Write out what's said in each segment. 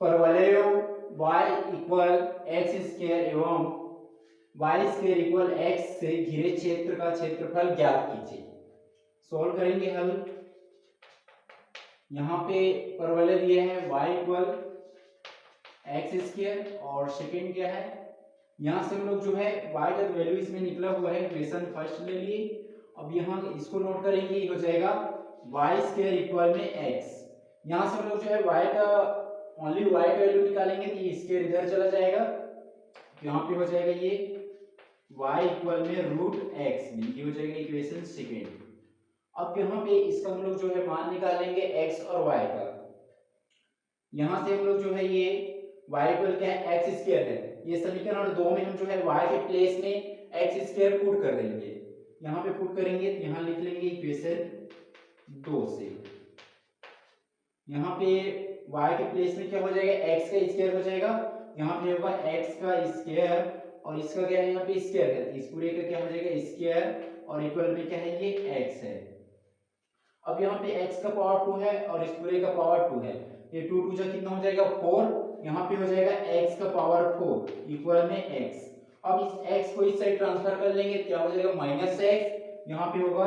परवलय y equal x square एवं Y square equal x से घिरे क्षेत्र का क्षेत्रफल ज्ञात कीजिए। सोल्व करेंगे हल। यहाँ पे परवलय दिए हैं y इक्वल एक्स स्क्वायर और सेकेंड क्या है, यहाँ से हम लोग जो है y का वैल्यू इसमें निकला हुआ है, इक्वेशन फर्स्ट ले लिए। अब यहाँ इसको नोट करेंगे, ये हो जाएगा वाई स्क्वायर इक्वल में एक्स। यहाँ से हम लोग जो है y का ओनली y का वैल्यू निकालेंगे तो ये स्क्वायर इधर चला जाएगा, तो यहाँ पे हो जाएगा ये y इक्वल में रूट एक्स, ये हो जाएगा इक्वेशन सेकेंड। अब यहाँ पे इसका हम लोग जो है मान निकालेंगे x और y का। यहाँ से हम लोग जो है ये y इक्वल क्या है एक्स स्क्वायर है, ये समीकरण 2 में हम जो है y के प्लेस में एक्स स्क्वायर पुट कर देंगे। यहाँ पे पुट करेंगे तो यहाँ लिख लेंगे इक्वेशन 2 से, यहाँ पे y के प्लेस में क्या हो जाएगा x का स्क्वायर हो जाएगा, यहाँ पे होगा x का स्क्वायर और इसका क्या है यहाँ पे स्क्वायर है, इस पूरे का क्या हो जाएगा स्क्वायर और इक्वल में क्या है ये x है। अब यहाँ पे x का पावर 2 है और इस पूरे का पावर 2 है, ये 2 2 जा कितना हो जाएगा 4, यहाँ पे हो जाएगा x का पावर 4 इक्वल में x। अब इस x को इस साइड ट्रांसफर कर लेंगे, क्या हो जाएगा माइनस x, यहाँ पे होगा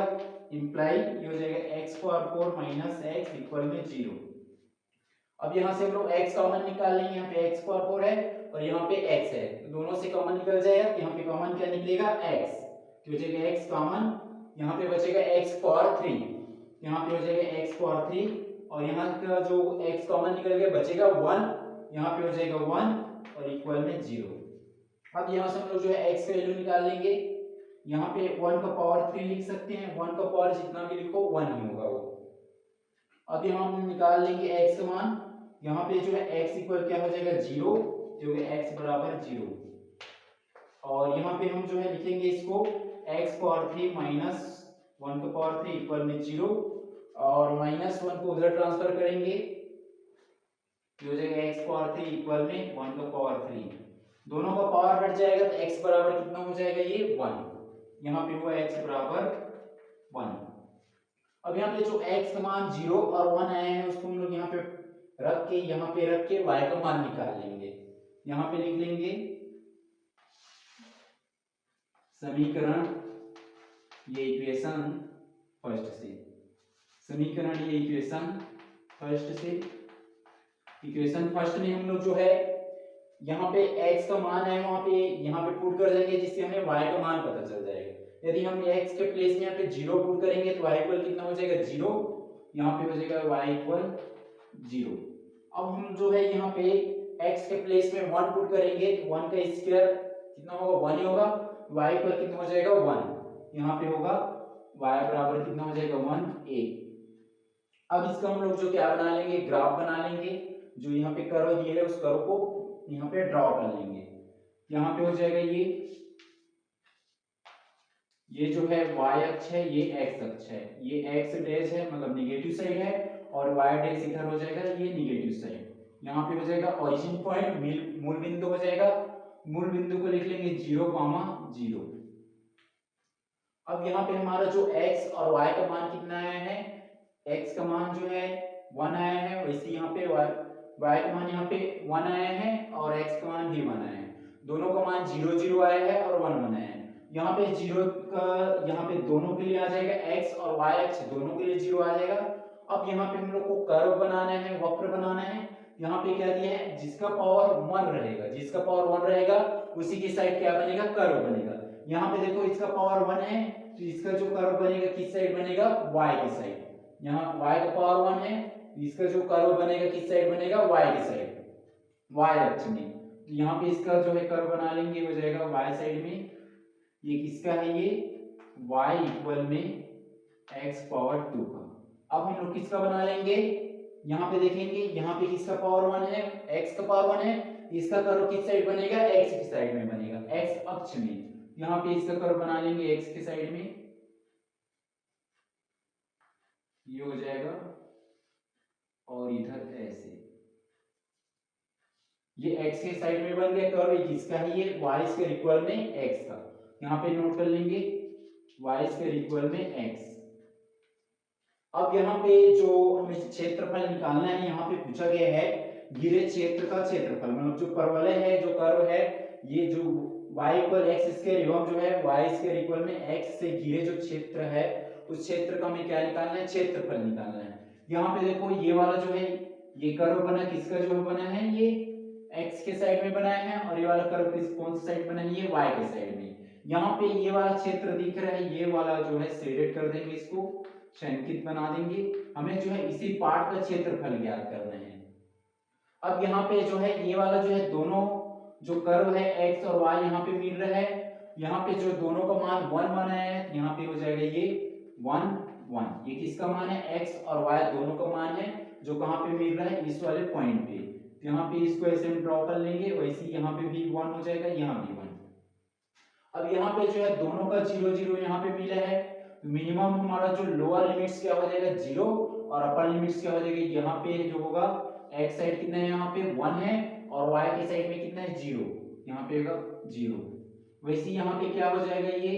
इंप्लाई ये हो जाएगा x power 4 minus x equal में 0। अब यहाँ से हम लोग x कॉमन निकाल लेंगे, यहाँ पे x पावर 4 है और यहाँ पे x है, तो दोनों से कॉमन निकल जाएगा, तो यहाँ पे कॉमन क्या निकलेगा x, तो हो जाएगा x कॉमन, यहाँ पे बचेगा x पावर 3, यहाँ पे हो जाएगा x पावर 3 और यहाँ का जो x कॉमन निकल गया बचेगा 1, यहाँ पे हो जाएगा 1 और इक्वल में 0। अब यहाँ से हम लोग जो है x का वैल्यू निकाल लेंगे, यहाँ पे 1 का पावर 3 लिख सकते हैं, 1 का पावर जितना भी लिखो 1 ही होगा वो। अब यहाँ हम निकाल लेंगे x का मान, यहाँ पे जो है x इक्वल क्या हो जाएगा 0, जो है x बराबर 0 और यहाँ पे हम जो है लिखेंगे इसको x पावर 3 माइनस 1 का पावर 3 इक्वल में 0 और माइनस 1 को उधर ट्रांसफर करेंगे, जो हो जाएगा x पावर 3 इक्वल में 1 का पावर 3, दोनों का पावर हट जाएगा तो x बराबर कितना हो जाएगा ये 1, यहाँ पे हुआ x बराबर 1। अब यहाँ पे जो x का मान 0 और 1 आए हैं उसको हम लोग यहाँ पे रख के y का मान निकाल लेंगे, यहाँ पे लिख लेंगे समीकरण ये इक्वेशन फर्स्ट से, समीकरण ये इक्वेशन फर्स्ट से, इक्वेशन फर्स्ट में हम लोग जो है यहाँ पे x का मान है वहां पे यहाँ पे पुट कर देंगे, जिससे हमें y का मान पता चल जाएगा। यदि हम x के प्लेस में यहाँ पे 0 पुट करेंगे तो y इक्वल कितना हो जाएगा 0, यहाँ पे हो जाएगा y इक्वल 0। अब हम जो है यहाँ पे x के प्लेस में 1 पुट करेंगे तो 1 का स्क्वायर कितना होगा 1 ही होगा, y इक्वल कितना हो जाएगा 1, यहाँ पे होगा y बराबर कितना हो जाएगा 1a। अब इसका हम लोग जो क्या बना लेंगे ग्राफ बना लेंगे, जो यहाँ पे कर्व दिए है उस कर्व को यहाँ पे ड्रॉ कर लेंगे, यहाँ पे हो जाएगा ये जो है y अक्ष है ये x अक्ष है, ये x डैश है मतलब निगेटिव साइड है और y डैश इधर हो जाएगा ये निगेटिव साइड, यहाँ पे हो जाएगा ओरिजिन पॉइंट मूल बिंदु हो जाएगा, मूल बिंदु को लिख लेंगे 0, 0। अब यहाँ पे हमारा जो x और y का मान कितना आया है, x का मान जो है 1 आया है, वैसे यहाँ पे y का मान यहाँ पे 1 आया है और x का मान भी 1 आया है, दोनों का मान 0 0 आया है और 1 1 आया है। यहाँ पे 0 का यहाँ पे दोनों के लिए आ जाएगा, x और y अक्ष दोनों के लिए 0 आ जाएगा। अब यहाँ पे हम लोग को कर्व बनाना है, वक्र बनाना है, यहाँ पे क्या दिया है जिसका पावर 1 रहेगा, जिसका पावर 1 रहेगा उसी की साइड क्या बनेगा कर्व बनेगा। यहाँ पे देखो इसका पावर 1 है तो इसका जो कर्व बनेगा किस साइड बनेगा y की साइड, यहाँ y का पावर 1 है इसका जो कर्व बनेगा किस साइड बनेगा y की साइड, y अक्ष में, तो यहाँ पे इसका जो है कर्व बना लेंगे हो जाएगा y साइड में, ये किसका है ये y इक्वल में x पावर 2 का। अब हम लोग किसका बना लेंगे, यहाँ पे देखेंगे यहाँ पे किसका पावर 1 है x का पावर 1 है, इसका कर्व किस साइड बनेगा x की साइड में बनेगा, x अक्ष में, यहाँ पे इसका कर्व बना लेंगे x की साइड में, ये हो जाएगा और इधर ऐसे, ये x के साइड में बन गया कर्व, किसका है ये y स्क्वायर इक्वल में x का, यहाँ पे नोट कर लेंगे y स्क्वायर इक्वल में x। अब यहाँ पे जो हमें क्षेत्रफल निकालना है यहाँ पे पूछा गया है घिरे क्षेत्र का क्षेत्रफल, मतलब जो परवलय है, जो कर्व है, ये जो y इक्वल एक्स स्क्वायर एवं जो है y स्क्वायर इक्वल में x से घिरे जो क्षेत्र है, उस क्षेत्र का हमें क्या निकालना है, क्षेत्रफल निकालना है। यहाँ पे देखो ये वाला जो है, ये कर्व बना किसका जो बना है, ये x के साइड में बनाया है, और ये वाला कर्व किस कौन सी साइड बना है, ये y के साइड में। यहाँ पे ये वाला क्षेत्र दिख रहा है, ये वाला जो है शेडेड कर देंगे, इसको छायांकित बना देंगे। हमें जो है इसी पार्ट का क्षेत्रफल ज्ञात करना है। अब यहाँ पे जो है ये वाला जो है, दोनों जो कर्व है x और y यहाँ पे मिल रहा है, यहाँ पे जो दोनों का मान 1 बना है, यहाँ पे हो जाएगा ये 1 1। ये किसका मान है, x और y दोनों का मान है, जो कहाँ पे मिल रहा है, इस वाले पॉइंट पे। तो यहाँ पे इसको ऐसे हम ड्रॉ कर लेंगे, वैसे यहाँ पे भी 1 हो जाएगा, यहाँ भी 1। अब यहाँ पे जो है दोनों का 0 0 यहाँ पे मिला है, तो मिनिमम हमारा जो लोअर लिमिट्स क्या हो जाएगा 0, और अपर लिमिट्स क्या हो जाएगा, यहाँ पे जो होगा x साइड कितना है, यहाँ पे 1 है, और y के साइड में कितना है 0, यहाँ पे होगा 0। वैसे यहाँ पे क्या हो जाएगा, ये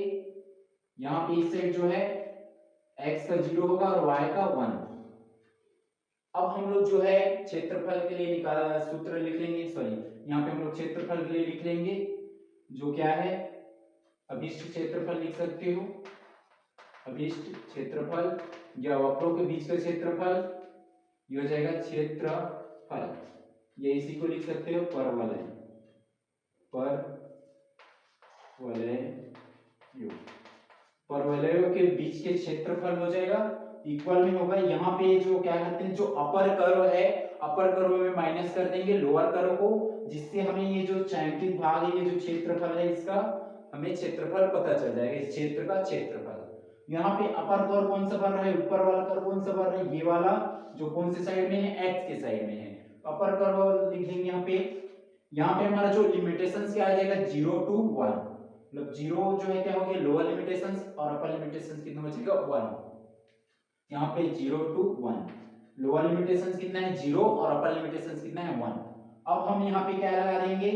यहाँ पे इस साइड जो है x का 0 होगा और y का 1। अब हम लोग जो है क्षेत्रफल के लिए निकाला सूत्र लिख लेंगे, सॉरी यहाँ पे हम लोग क्षेत्रफल के लिए लिख लेंगे, जो क्या है अभिष्ट क्षेत्रफल लिख सकते हो, अभिष्ट क्षेत्रफल या वक्रों के बीच का क्षेत्रफल, ये हो जाएगा क्षेत्रफल, ये इसी को लिख सकते हो परवलय, परवलयों के बीच के क्षेत्रफल हो जाएगा इक्वल में होगा। यहाँ पे जो क्या कहते हैं, जो अपर कर्व है, अपर कर्व में माइनस कर देंगे लोअर कर्व को, जिससे हमें ये जो छायांकित भाग है, ये जो क्षेत्रफल है, इसका हमें क्षेत्रफल पता चल जाएगा, इस क्षेत्र का क्षेत्रफल। यहाँ पे अपर कर्व कौन सा बन रहा है, ऊपर वाला कर्व कौन सा बन रहा है, ये वाला जो कौन से साइड में है, एक्स के साइड में है, अपर कर्व लिख देंगे यहाँ पे। यहाँ पे हमारा जो लिमिटेशन क्या आ जाएगा 0 to 1, मतलब 0 जो है क्या हो गया लोअर लिमिटेशन, और अपर लिमिटेशन कितना हो जाएगा 1। यहाँ पे 0 to 1, लोअर लिमिटेशन कितना है 0 और अपर लिमिटेशन कितना है 1। अब हम यहाँ पे क्या लगा देंगे,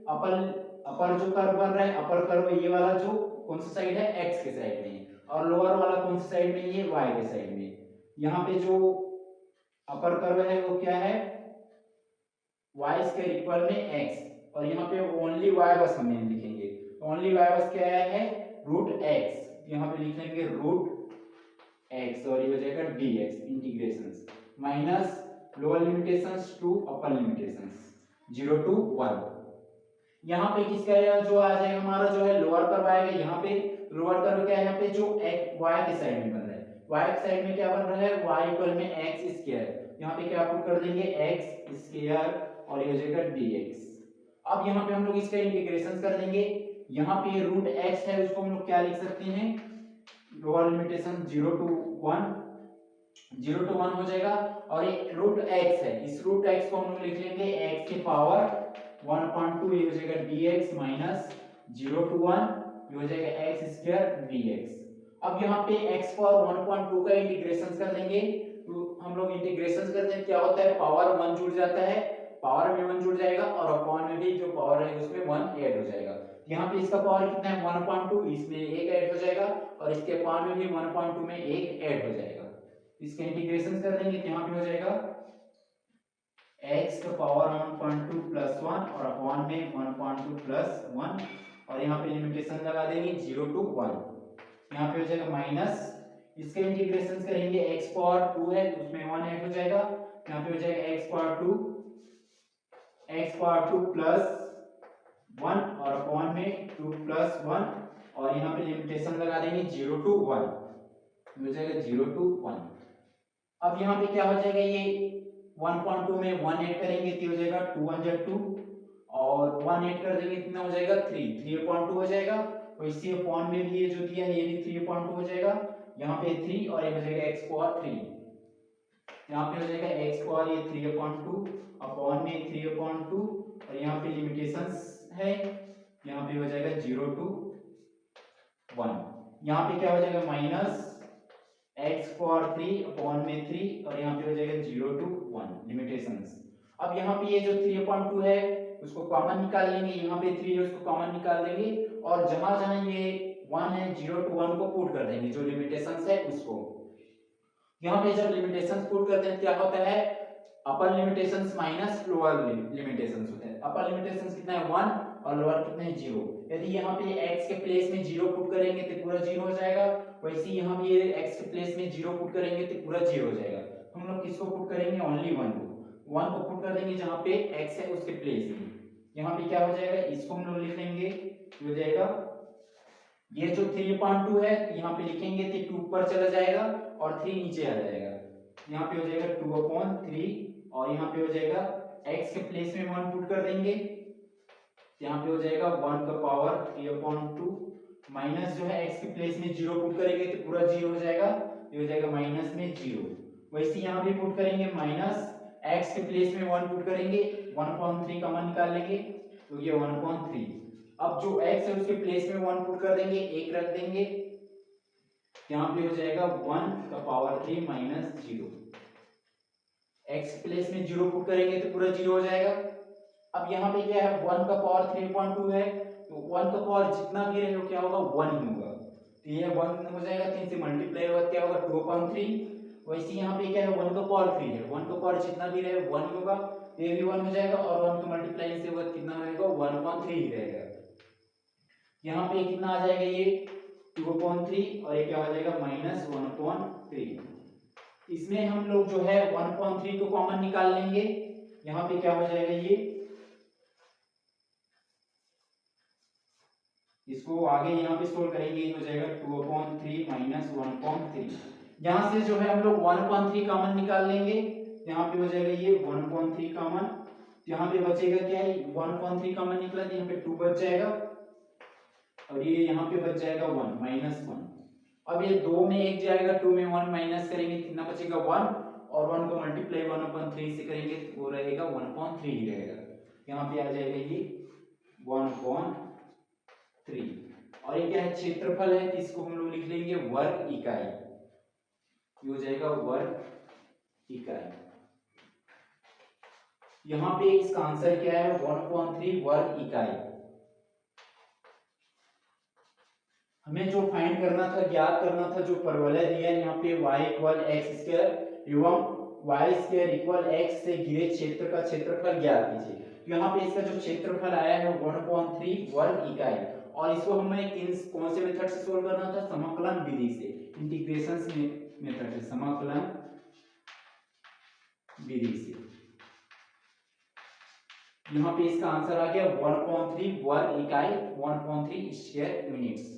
अपर जो कर्व बन रहा है, अपर कर्व ये वाला जो कौन सा साइड है, x के साइड में, और लोअर वाला कौन सा साइड में, ये y के साइड में। यहाँ पे जो अपर कर्व है वो क्या है, y स्क्वायर इक्वल में x, और यहाँ पे ओनली y बस हमें लिखेंगे, ओनली y बस क्या है रूट x, यहाँ पे लिख लेंगे रूट x, और ये हो जाएगा dx integration minus lower limitations to upper limitations 0 to 1। यहाँ पे किसका जो आ जाएगा, हमारा जो है लोअर कर्व आएगा, यहाँ पे लोअर कर्व क्या है, यहाँ पे जो y के साइड में बन रहा है, y के साइड में क्या बन रहा है, y इक्वल में x स्क्वायर, यहाँ पे क्या पुट कर देंगे x स्क्वायर, और ये हो जाएगा dx। अब यहाँ पे हम लोग इसका इंटीग्रेशन कर देंगे, यहाँ पे रूट x है, उसको हम लोग क्या लिख सकते हैं, लोअर लिमिटेशन 0 to 1, 0 to 1 हो जाएगा, और ये रूट x है, इस रूट x को हम लोग लिख लेंगे x की पावर 1/2, ये हो जाएगा dx माइनस 0 to 1, ये हो जाएगा x स्क्वायर dx। अब यहाँ पे x पावर 1/2 का इंटीग्रेशन कर देंगे, तो हम लोग इंटीग्रेशन करते हैं, क्या होता है पावर 1 जुड़ जाता है, पावर में 1 जुड़ जाएगा, और अपॉन में भी जो पावर है उसमें 1 ऐड हो जाएगा। यहाँ पे इसका पावर कितना है 1/2, इसमें 1 ऐड हो जाएगा, और इसके अपॉन में भी 1/2 में 1 ऐड हो जाएगा। इसका इंटीग्रेशन कर देंगे, तो यहाँ पे हो जाएगा x का पावर 1/2 प्लस 1, और अपॉन में 1/2 प्लस 1, और यहाँ पे लिमिटेशन लगा देंगे 0 to 1, यहाँ पे हो जाएगा माइनस, इसका इंटीग्रेशन करेंगे x पावर 2 है तो उसमें 1 ऐड हो जाएगा, यहाँ पे हो जाएगा x पावर 2 प्लस 1, और अपॉन में 2 प्लस 1, और यहाँ पे लिमिटेशन लगा देंगे 0 to 1, हो जाएगा 0 to 1। अब यहाँ पे क्या हो जाएगा, ये 1/2 में 1 ऐड करेंगे तो हो जाएगा 2 1 जा 2, और 1 ऐड कर देंगे कितना हो जाएगा 3/2 हो जाएगा, और इसी अपॉन में भी ये जो दिया है ये भी 3/2 हो जाएगा, यहाँ पे 3, और ये हो जाएगा x पावर 3, यहाँ पे हो जाएगा x पावर ये 3/2 अपॉन में 3/2, और यहाँ पे लिमिटेशंस है, यहाँ पे हो जाएगा 0 to 1, यहाँ पे क्या हो जाएगा माइनस x पावर 3 अपॉन में 3, और यहाँ पे हो जाएगा 0 to 1 लिमिटेशंस। अब यहाँ पे ये जो 3/2 है उसको कॉमन निकाल लेंगे, यहाँ पे 3 है उसको कॉमन निकाल देंगे, और जहां जहां ये 1 है 0 to 1 को पुट कर देंगे, जो लिमिटेशंस है उसको। यहाँ पे जब लिमिटेशंस पुट करते हैं क्या होता है, अपर लिमिटेशंस माइनस लोअर लिमिटेशंस होते हैं। अपर लिमिटेशंस कितना है 1 और लोअर कितना है 0। यदि यहाँ पे x के प्लेस में 0 पुट करेंगे तो पूरा 0 हो जाएगा, वैसे यहाँ भी x के प्लेस में 0 पुट करेंगे तो पूरा 0 हो जाएगा। हम लोग किसको पुट करेंगे, ओनली 1 को पुट कर देंगे जहाँ पे x है उसके प्लेस में। यहाँ पे क्या हो जाएगा, इसको हम लोग लिख लेंगे, हो जाएगा ये जो 3/2 है यहाँ पे लिखेंगे तो 2 ऊपर चला जाएगा और 3 नीचे आ जाएगा। यहाँ पे हो जाएगा 2/3 और यहाँ पे हो जाएगा x के प्लेस में 1 पुट कर देंगे, यहाँ पे हो जाएगा 1 का पावर 3/2 माइनस जो है x के प्लेस में 0 पुट करेंगे तो पूरा 0 हो जाएगा, ये हो जाएगा माइनस में 0। वैसे यहाँ भी पुट करेंगे माइनस x के प्लेस में 1 पुट करेंगे, 1/3 कॉमन निकाल लेंगे तो ये 1/3। अब जो x है उसके प्लेस में 1 पुट कर देंगे, 1 रख देंगे, यहाँ पे हो जाएगा 1 का पावर 3 माइनस 0। x प्लेस में 0 पुट करेंगे तो पूरा 0 हो जाएगा। अब यहाँ पे क्या है 1 का पावर 3/2 है तो 1 का पावर जितना भी रहे वो क्या होगा 1 ही होगा, तो ये 1 हो जाएगा, 3 से मल्टीप्लाई होगा क्या होगा 2/3। वैसे यहाँ पे क्या है 1 का पावर 3 है, 1 का पावर जितना भी रहे 1 ही होगा, ये भी 1 हो जाएगा और 1 का मल्टीप्लाई से होगा कितना रहेगा 1/3 ही रहेगा। यहाँ पे कितना आ जाएगा ये 2/3 और ये क्या हो जाएगा माइनस 1/3। इसमें हम लोग जो है 1/3 को कॉमन निकाल लेंगे, यहाँ पे क्या हो जाएगा ये, इसको आगे यहाँ पे सोल्व करेंगे, ये हो जाएगा 2/3 माइनस 1/3। यहाँ से जो है हम लोग 1/3 कॉमन निकाल लेंगे, यहाँ पे हो जाएगा ये 1/3 कॉमन, यहाँ पे बचेगा क्या है 1/3 कॉमन निकला तो यहाँ पे 2 बच जाएगा और ये यहाँ पे बच जाएगा 1 माइनस 1। अब ये 2 में 1 जाएगा, 2 में 1 माइनस करेंगे कितना बचेगा 1 और 1 को मल्टीप्लाई 1/3 से करेंगे तो वो रहेगा 1/3 ही रहेगा। यहाँ पे आ जाएगा ये 1/3 और ये क्या है क्षेत्रफल है तो इसको हम लोग लिख लेंगे वर्ग इकाई, ये हो जाएगा वर्ग इकाई। यहाँ पे इसका आंसर क्या है 1/3 वर्ग इकाई। हमें जो फाइंड करना था, ज्ञात करना था, जो परवलय दिया है यहाँ पे y इक्वल एक्स स्क्वायर एवं y स्क्वायर इक्वल x से घिरे क्षेत्र का क्षेत्रफल ज्ञात कीजिए। यहाँ पे इसका जो क्षेत्रफल आया है 1/3 वर्ग इकाई और इसको हमें कौन से मेथड से सोल्व करना था, समाकलन विधि से, इंटीग्रेशन मेथड से, समाकलन विधि से। यहाँ पे इसका आंसर आ गया 1/3 वर्ग इकाई 1/3 स्क्वायर यूनिट्स।